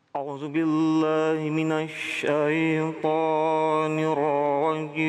أعوذ بالله من الشيطان الرجيم.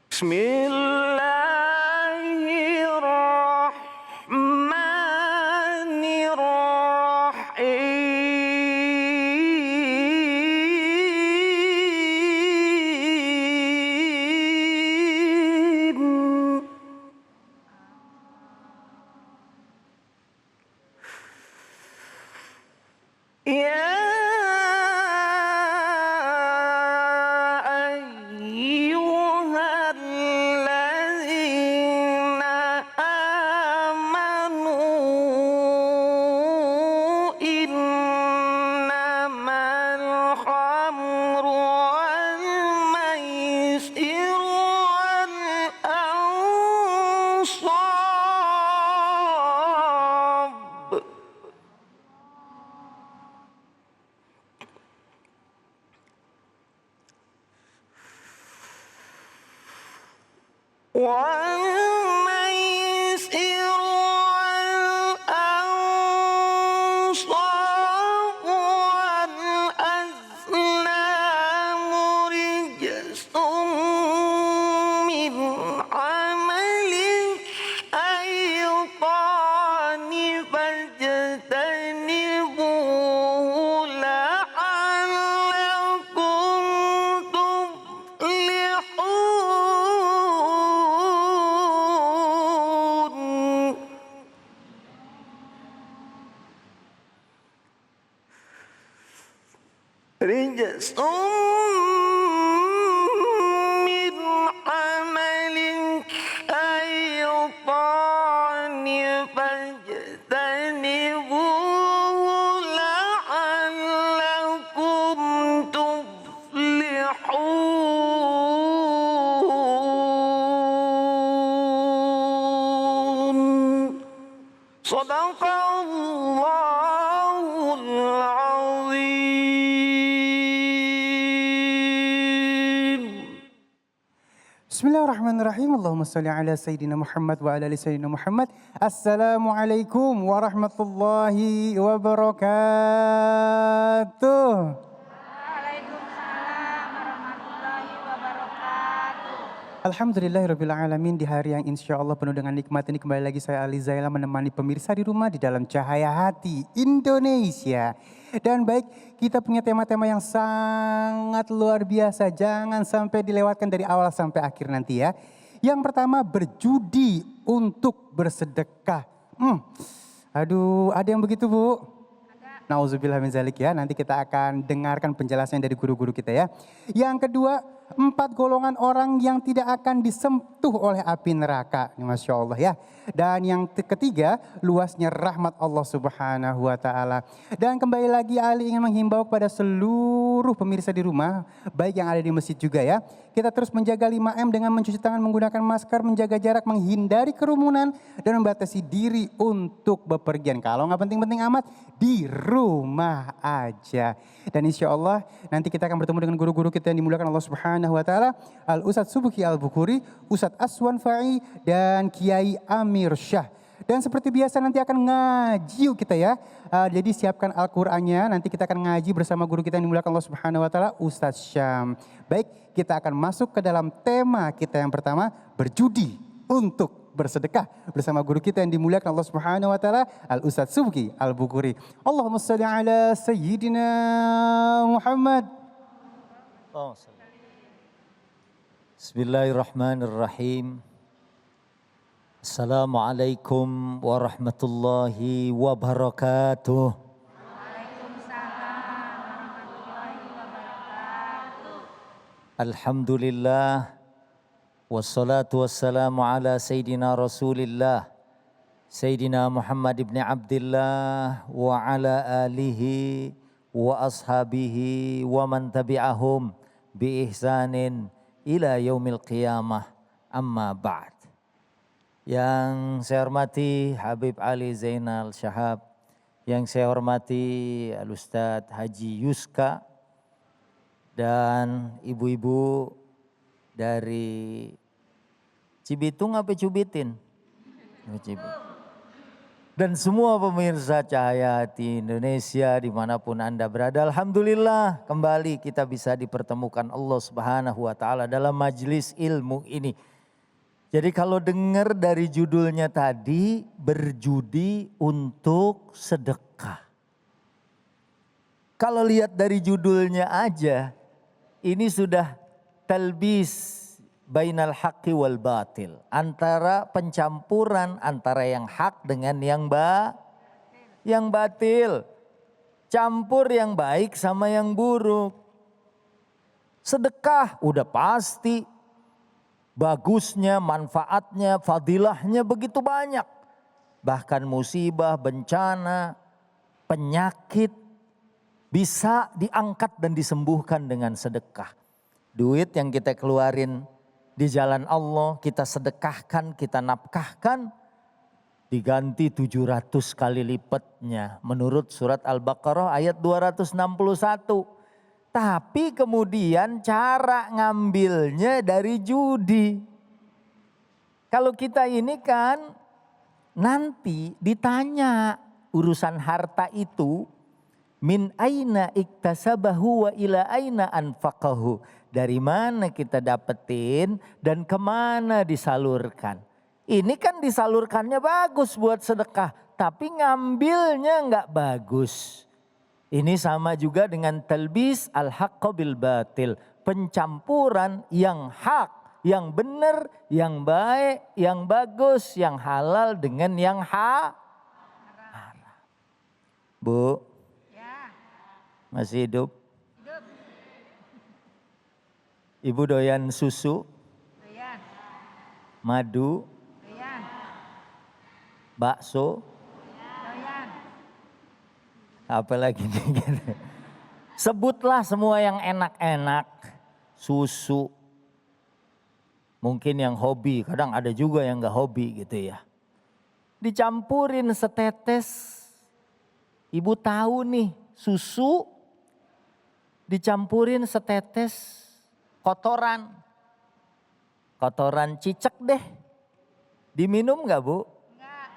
بسم الله الرحمن الرحيم. يا أيها الذين آمنوا إنما الخمر والميسر والأنصاب والميسر والأنصاب والأزلام رجس من عمل الشيطان فاجتنبوه لعلكم تفلحون. رجس من عمل الشيطان فاجتنبوه لعلكم تفلحون. صدق الله العظيم. Bismillahirrahmanirrahim. Allahumma salli ala Sayyidina Muhammad wa ala ali Sayyidina Muhammad. Assalamualaikum warahmatullahi wabarakatuh. Waalaikumsalam warahmatullahi wabarakatuh. Alhamdulillahirabbil alamin, di hari yang insya Allah penuh dengan nikmat ini kembali lagi saya Ali Zaila menemani pemirsa di rumah di dalam Cahaya Hati Indonesia. Dan baik, kita punya tema-tema yang sangat luar biasa, jangan sampai dilewatkan dari awal sampai akhir nanti ya. Yang pertama, berjudi untuk bersedekah. Aduh, ada yang begitu Bu? Nauzubillah min zalik ya, nanti kita akan dengarkan penjelasan dari guru-guru kita ya. Yang kedua, 4 golongan orang yang tidak akan disentuh oleh api neraka. Masya Allah ya. Dan yang ketiga, luasnya rahmat Allah Subhanahu wa Ta'ala. Dan kembali lagi Ali ingin menghimbau kepada seluruh pemirsa di rumah, baik yang ada di masjid juga ya. Kita terus menjaga 5M dengan mencuci tangan, menggunakan masker, menjaga jarak, menghindari kerumunan, dan membatasi diri untuk bepergian. Kalau nggak penting-penting amat, di rumah aja. Dan insya Allah nanti kita akan bertemu dengan guru-guru kita yang dimuliakan Allah Subhanahu wa Ta'ala, Al Ustadz Subuki Al Bukhari, Ustadz Aswan Fa'i, dan Kiai Amir Syah. Dan seperti biasa nanti akan ngaji yuk kita ya. Jadi siapkan Al-Qur'annya, nanti kita akan ngaji bersama guru kita yang dimuliakan Allah Subhanahu wa Ta'ala, Ustadz Syam. Baik, kita akan masuk ke dalam tema kita yang pertama, berjudi untuk bersedekah bersama guru kita yang dimuliakan Allah Subhanahu wa Ta'ala, Al Ustadz Subuki Al Bukhari. Allahumma shalli ala Sayyidina Muhammad. Bismillahirrahmanirrahim. Assalamualaikum warahmatullahi wabarakatuh. Waalaikumsalam warahmatullahi wabarakatuh. Alhamdulillah. Wassalatu wassalamu ala Sayyidina Rasulillah Sayyidina Muhammad ibn Abdillah wa ala alihi wa ashabihi wa man tabi'ahum bi ihsanin ila yaumil qiyamah, amma ba'd. Yang saya hormati Habib Ali Zainal Shahab, yang saya hormati Al-Ustadz Haji Yuska, dan ibu-ibu dari Cibitung apa Cubitin? Oh, Cibitung. Dan semua pemirsa Cahaya Hati Indonesia dimanapun Anda berada, alhamdulillah kembali kita bisa dipertemukan Allah Subhanahu wa Ta'ala dalam majelis ilmu ini. Jadi kalau dengar dari judulnya tadi, berjudi untuk sedekah. Kalau lihat dari judulnya aja, ini sudah talbis bainal haqqi wal batil. Antara pencampuran antara yang hak dengan yang batil. Campur yang baik sama yang buruk. Sedekah udah pasti bagusnya, manfaatnya, fadilahnya begitu banyak. Bahkan musibah, bencana, penyakit bisa diangkat dan disembuhkan dengan sedekah. Duit yang kita keluarin di jalan Allah, kita sedekahkan, kita nafkahkan, diganti 700 kali lipatnya. Menurut surat Al-Baqarah ayat 261. Tapi kemudian cara ngambilnya dari judi. Kalau kita ini kan nanti ditanya urusan harta itu, min aina iktasabahu wa ila aina anfaqahu. Dari mana kita dapetin dan kemana disalurkan. Ini kan disalurkannya bagus buat sedekah, tapi ngambilnya enggak bagus. Ini sama juga dengan talbis al-haqqa bil batil. Pencampuran yang hak, yang benar, yang baik, yang bagus, yang halal dengan yang haram. Bu, Ya, masih hidup? hidup. Ibu doyan susu, Doyan. madu, Doyan. bakso, Doyan. apalagi nih? Sebutlah semua yang enak-enak, susu. Mungkin yang hobi, kadang ada juga yang gak hobi gitu ya. Dicampurin setetes, ibu tahu nih susu dicampurin setetes kotoran. Kotoran cicak deh. Diminum gak bu? Enggak.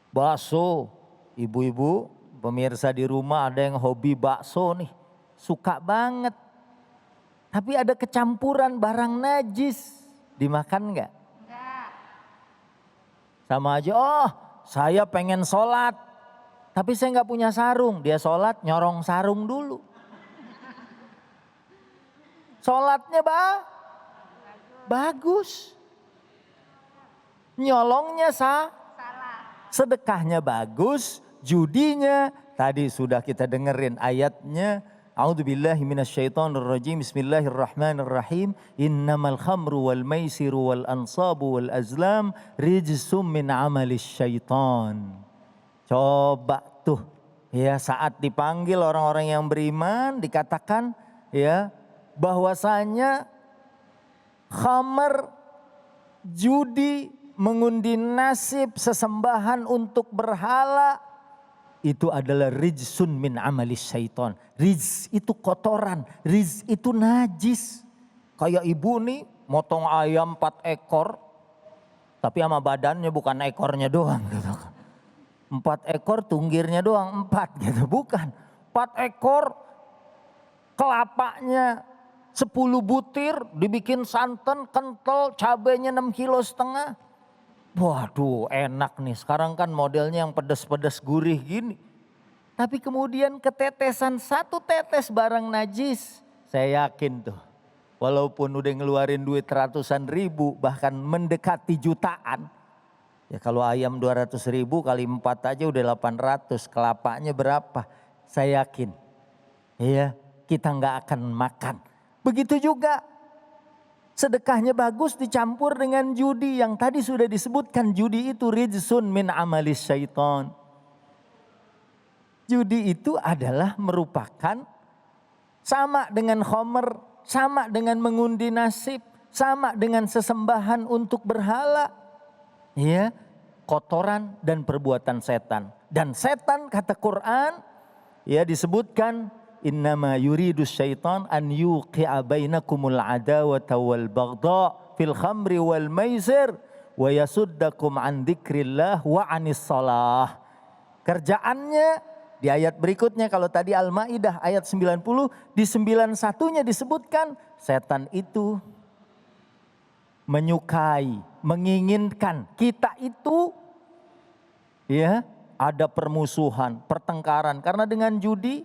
Bakso, ibu-ibu pemirsa di rumah ada yang hobi bakso nih. Suka banget. Tapi ada kecampuran barang najis. Dimakan gak? Enggak. Sama aja, oh saya pengen sholat. Tapi saya gak punya sarung. Dia sholat nyorong sarung dulu. Sholatnya bagus. Nyolongnya Salah. sedekahnya bagus, judinya tadi sudah kita dengerin ayatnya. A'udzubillahi minasyaitonirrajim. Bismillahirrahmanirrahim. Innamal khamru wal maisiru wal ansabu wal azlam rijsum min amalis syaitan. Coba tuh ya, saat dipanggil orang-orang yang beriman dikatakan ya bahwasanya khamar, judi, mengundi nasib, sesembahan untuk berhala itu adalah rijsun min amalis syaitan. Riz itu kotoran, riz itu najis. Kayak ibu nih motong ayam 4 ekor tapi sama badannya bukan ekornya doang gitu. 4 ekor tunggirnya doang 4 gitu, bukan. 4 ekor kelapanya 10 butir dibikin santan kental, cabenya 6,5 kilo. Waduh enak nih, sekarang kan modelnya yang pedas-pedas gurih gini. Tapi kemudian ketetesan 1 tetes barang najis. Saya yakin tuh, walaupun udah ngeluarin duit ratusan ribu bahkan mendekati jutaan. Ya kalau ayam 200 ribu kali 4 aja udah 800, kelapanya berapa? Saya yakin ya kita nggak akan makan. Begitu juga sedekahnya bagus dicampur dengan judi yang tadi sudah disebutkan, judi itu rijsun min amalis syaitan. Judi itu adalah merupakan sama dengan khamr, sama dengan mengundi nasib, sama dengan sesembahan untuk berhala. Ya, kotoran dan perbuatan setan. Dan setan kata Quran ya disebutkan innama yuridu syaitan an yuqi'a bainakumul adawata wal baghdha fil khamri wal maisir wa yasuddakum an dzikrillah wa anis shalah. Kerjaannya di ayat berikutnya, kalau tadi Al-Maidah ayat 90, di 91-nya disebutkan setan itu menyukai, menginginkan kita itu ya ada permusuhan, pertengkaran. Karena dengan judi,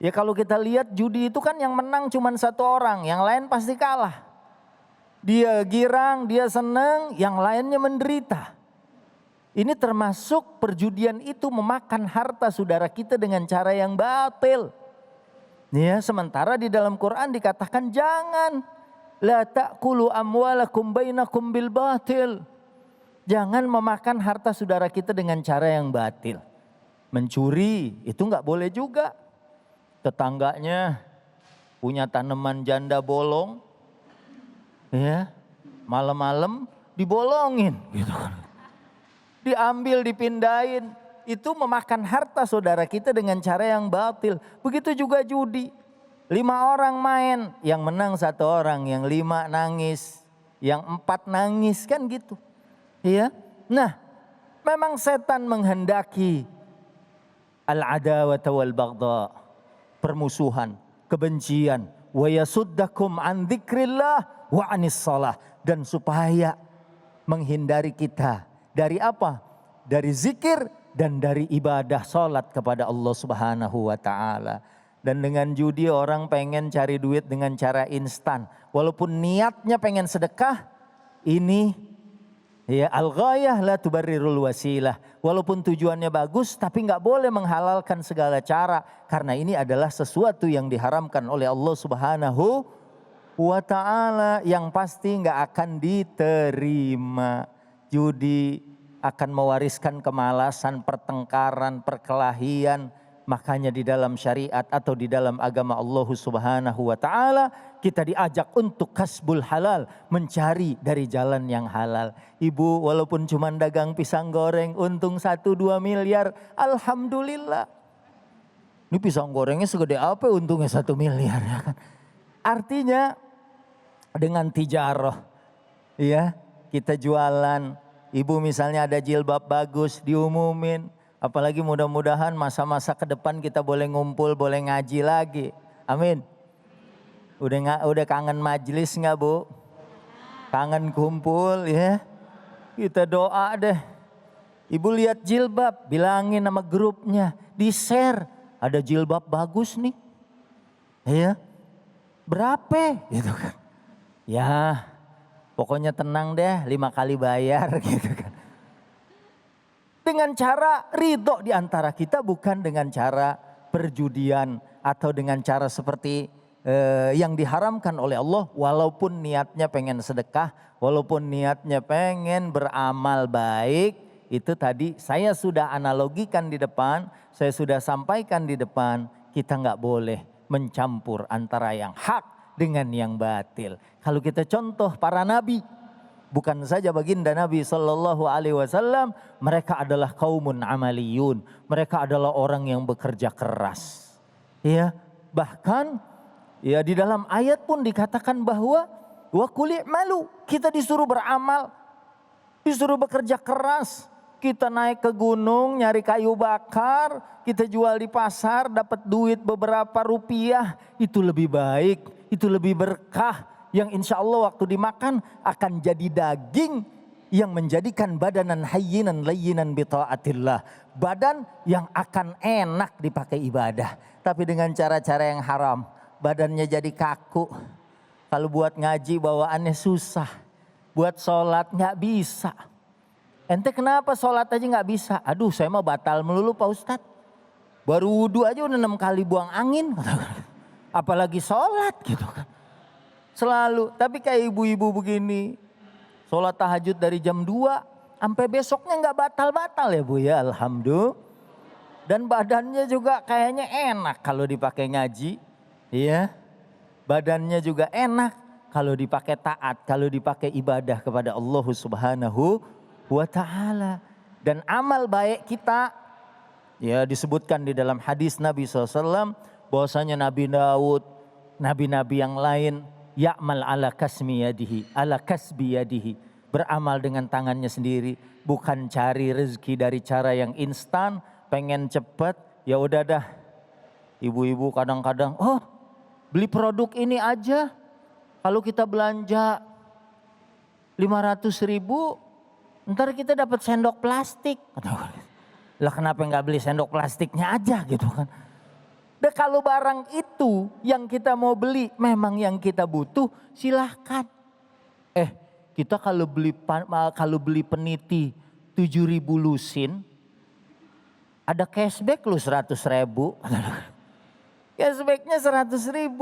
ya kalau kita lihat judi itu kan yang menang cuma satu orang, yang lain pasti kalah. Dia girang, dia senang, yang lainnya menderita. Ini termasuk perjudian itu memakan harta saudara kita dengan cara yang batil. Ya, sementara di dalam Quran dikatakan jangan. La ta'kulu amwalakum bainakum bil batil. Jangan memakan harta saudara kita dengan cara yang batil. Mencuri itu enggak boleh juga. Tetangganya punya tanaman janda bolong. Ya, malam-malam dibolongin gitu kan. Diambil, dipindahin. Itu memakan harta saudara kita dengan cara yang batil. Begitu juga judi. 5 orang main, yang menang 1 orang, yang 5 nangis, yang 4 nangis, kan gitu. Iya. Nah, memang setan menghendaki al-adawata wal baghdha, permusuhan, kebencian, wa yasuddakum an dzikrillah wa anis shalah, dan supaya menghindari kita dari apa? Dari zikir dan dari ibadah salat kepada Allah Subhanahu wa taala. Dan dengan judi orang pengen cari duit dengan cara instan. Walaupun niatnya pengen sedekah, ini ya al-ghayah la tubarrirul wasilah. Walaupun tujuannya bagus tapi enggak boleh menghalalkan segala cara, karena ini adalah sesuatu yang diharamkan oleh Allah Subhanahu wa taala, yang pasti enggak akan diterima. Judi akan mewariskan kemalasan, pertengkaran, perkelahian. Makanya di dalam syariat atau di dalam agama Allah Subhanahu wa taala kita diajak untuk kasbul halal, mencari dari jalan yang halal. Ibu walaupun cuma dagang pisang goreng untung 1-2 miliar, alhamdulillah. Ini pisang gorengnya segede apa untungnya 1 miliar ya kan? Artinya dengan tijarah ya, kita jualan. Ibu misalnya ada jilbab bagus diumumin. Apalagi mudah-mudahan masa-masa ke depan kita boleh ngumpul, boleh ngaji lagi. Amin. Udah kangen majlis nggak Bu? Kangen kumpul ya. Kita doa deh. Ibu lihat jilbab, bilangin nama grupnya, di-share. Ada jilbab bagus nih. Ya. Berapa? Gitu kan. Ya, pokoknya tenang deh, 5 kali bayar gitu kan. Dengan cara ridho di antara kita, bukan dengan cara perjudian atau dengan cara seperti yang diharamkan oleh Allah. Walaupun niatnya pengen sedekah, walaupun niatnya pengen beramal baik, itu tadi saya sudah analogikan di depan, saya sudah sampaikan di depan, kita nggak boleh mencampur antara yang hak dengan yang batil. Kalau kita contoh para nabi, bukan saja baginda Nabi Sallallahu Alaihi Wasallam, mereka adalah kaumun amaliyun, mereka adalah orang yang bekerja keras. Ya, bahkan ya di dalam ayat pun dikatakan bahwa wa qul i'malu, kita disuruh beramal, disuruh bekerja keras. Kita naik ke gunung nyari kayu bakar, kita jual di pasar dapat duit beberapa rupiah, itu lebih baik, itu lebih berkah. Yang insya Allah waktu dimakan akan jadi daging yang menjadikan badanan hayyinan layyinan bita'atillah. Badan yang akan enak dipakai ibadah. Tapi dengan cara-cara yang haram, badannya jadi kaku. Kalau buat ngaji bawaannya susah. Buat sholat gak bisa. Ente kenapa sholat aja gak bisa? Aduh saya mau batal melulu Pak Ustadz. Baru wudu aja udah 6 kali buang angin. Apalagi sholat gitu kan. Selalu, tapi kayak ibu-ibu begini, sholat tahajud dari jam 2 sampai besoknya nggak batal-batal ya Bu ya, alhamdulillah. Dan badannya juga kayaknya enak kalau dipakai ngaji, ya. Badannya juga enak kalau dipakai taat, kalau dipakai ibadah kepada Allah Subhanahu wa taala. Dan amal baik kita, ya disebutkan di dalam hadis Nabi SAW, bahwasanya Nabi Daud, nabi-nabi yang lain, ya'mal ala kasbi yadihi. Beramal dengan tangannya sendiri, bukan cari rezeki dari cara yang instan, pengen cepet, ya udah dah. Ibu-ibu kadang-kadang, oh beli produk ini aja, kalau kita belanja 500.000, ntar kita dapat sendok plastik. Lah kenapa nggak beli sendok plastiknya aja gitu kan. Dan kalau barang itu yang kita mau beli memang yang kita butuh, silahkan. Kita kalau beli peniti 7.000 lusin, ada cashback lu 100.000. Cashbacknya 100.000.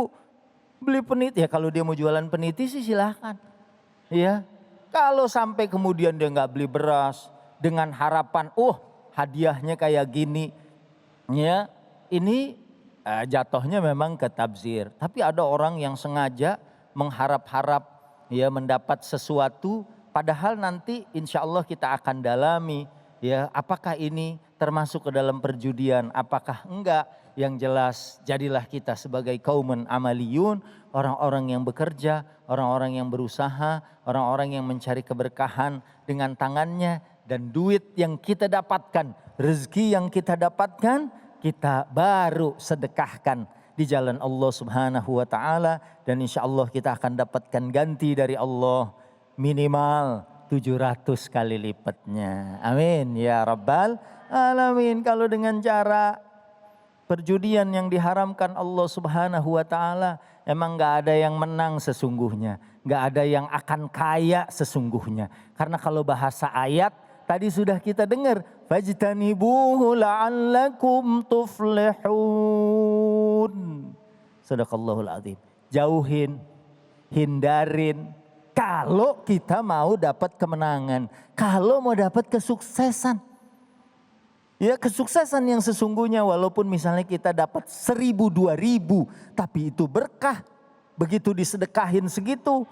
Beli peniti, ya kalau dia mau jualan peniti sih silahkan. Ya, kalau sampai kemudian dia nggak beli beras dengan harapan, hadiahnya kayak gini, ya ini jatuhnya memang ke tabzir. Tapi ada orang yang sengaja mengharap-harap ya mendapat sesuatu, padahal nanti insya Allah kita akan dalami ya apakah ini termasuk ke dalam perjudian, apakah enggak. Yang jelas jadilah kita sebagai kaumun amaliyun, orang-orang yang bekerja, orang-orang yang berusaha, orang-orang yang mencari keberkahan dengan tangannya, dan duit yang kita dapatkan, rezeki yang kita dapatkan, kita baru sedekahkan di jalan Allah Subhanahu wa taala, dan insya Allah kita akan dapatkan ganti dari Allah minimal 700 kali lipatnya. Amin ya rabbal alamin. Kalau dengan cara perjudian yang diharamkan Allah Subhanahu wa taala, emang gak ada yang menang sesungguhnya, gak ada yang akan kaya sesungguhnya. Karena kalau bahasa ayat tadi sudah kita dengar, fajtanibuhu la'allakum tuflihun. Sadaqallahul azim. Jauhin, hindarin, kalau kita mau dapat kemenangan, kalau mau dapat kesuksesan. Ya, kesuksesan yang sesungguhnya, walaupun misalnya kita dapat 1.000, 2.000, tapi itu berkah. Begitu disedekahin segitu,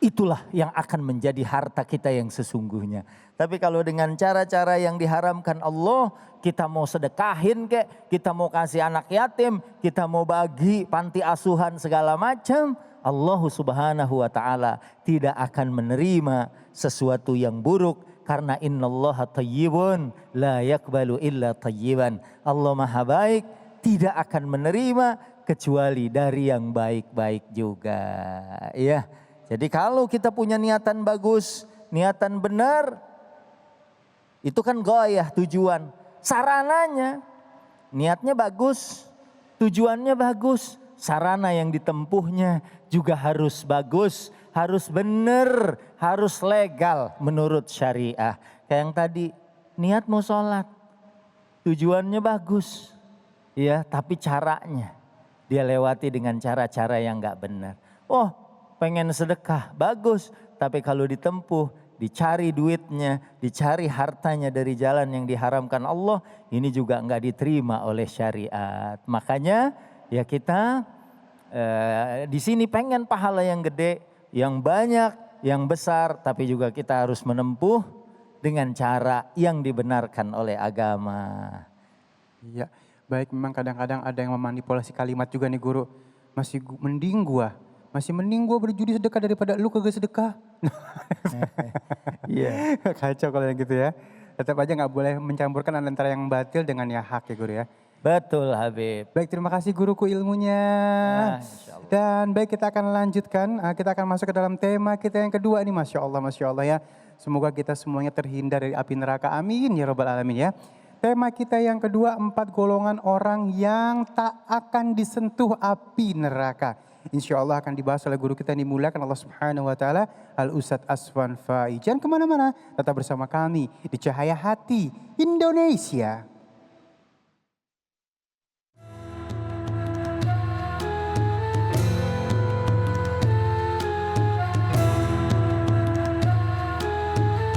itulah yang akan menjadi harta kita yang sesungguhnya. Tapi kalau dengan cara-cara yang diharamkan Allah, kita mau sedekahin kek, kita mau kasih anak yatim, kita mau bagi panti asuhan segala macam, Allah Subhanahu wa taala tidak akan menerima sesuatu yang buruk. Karena innallaha thayyibun la yakbalu illa thayyiban. Allah maha baik, tidak akan menerima kecuali dari yang baik-baik juga. Ya. Jadi kalau kita punya niatan bagus, niatan benar, itu kan goyah tujuan. Sarananya, niatnya bagus, tujuannya bagus, sarana yang ditempuhnya juga harus bagus, harus benar, harus legal menurut syariah. Kayak yang tadi, niat mau sholat, tujuannya bagus, ya, tapi caranya dia lewati dengan cara-cara yang gak benar. Pengen sedekah, bagus, tapi kalau ditempuh, dicari duitnya, dicari hartanya dari jalan yang diharamkan Allah, ini juga gak diterima oleh syariat. Makanya ya kita di sini pengen pahala yang gede, yang banyak, yang besar, tapi juga kita harus menempuh dengan cara yang dibenarkan oleh agama. Iya, baik, memang kadang-kadang ada yang memanipulasi kalimat juga nih guru. Masih mending gua berjudi sedekah daripada lu kagak sedekah. Iya. Kacau kalau yang gitu ya. Tetap aja gak boleh mencampurkan antara yang batil dengan yang hak ya guru ya. Betul Habib. Baik, terima kasih guruku ilmunya. Dan baik, kita akan lanjutkan, kita akan masuk ke dalam tema kita yang kedua nih, Masya Allah ya. Semoga kita semuanya terhindar dari api neraka, amin ya robbal alamin ya. Tema kita yang kedua, 4 golongan orang yang tak akan disentuh api neraka. Insya Allah akan dibahas oleh guru kita yang dimuliakan Allah Subhanahu wa taala, Al Ustadz Aswan Faiz. Jangan kemana-mana, tetap bersama kami di Cahaya Hati Indonesia.